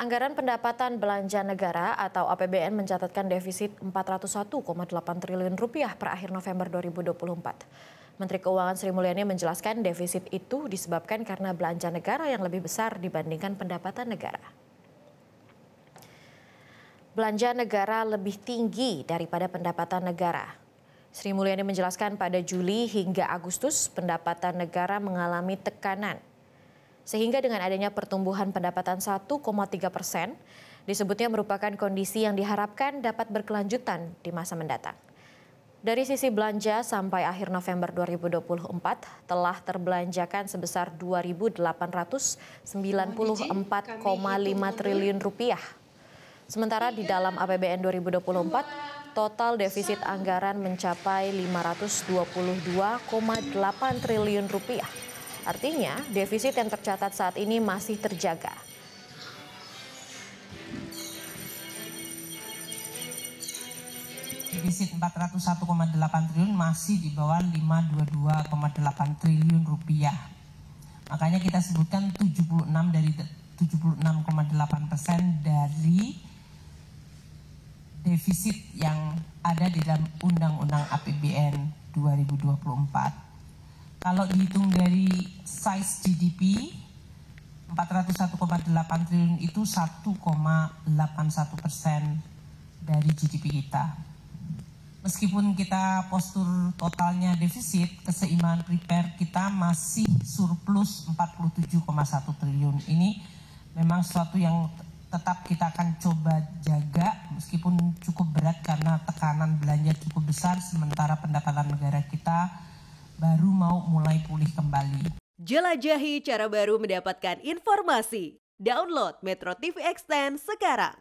Anggaran pendapatan belanja negara atau APBN mencatatkan defisit 401,8 triliun rupiah per akhir November 2024. Menteri Keuangan Sri Mulyani menjelaskan defisit itu disebabkan karena belanja negara yang lebih besar dibandingkan pendapatan negara. Belanja negara lebih tinggi daripada pendapatan negara. Sri Mulyani menjelaskan pada Juli hingga Agustus pendapatan negara mengalami tekanan. Sehingga dengan adanya pertumbuhan pendapatan 1,3%, disebutnya merupakan kondisi yang diharapkan dapat berkelanjutan di masa mendatang. Dari sisi belanja sampai akhir November 2024 telah terbelanjakan sebesar 2.894,5 triliun rupiah. Sementara di dalam APBN 2024, total defisit anggaran mencapai 522,8 triliun rupiah. Artinya, defisit yang tercatat saat ini masih terjaga. Defisit 401,8 triliun masih di bawah 522,8 triliun rupiah. Makanya kita sebutkan 76,8% dari defisit yang ada di dalam Undang-Undang APBN 2024. Kalau dihitung dari size GDP, 401,8 triliun itu 1,81% dari GDP kita. Meskipun kita postur totalnya defisit, keseimbangan prepare kita masih surplus 47,1 triliun. Ini memang sesuatu yang tetap kita akan coba jaga meskipun cukup berat karena tekanan belanja cukup besar sementara pendapatan negara kita baru mau mulai pulih kembali. Jelajahi cara baru mendapatkan informasi. Download Metro TV Extend sekarang.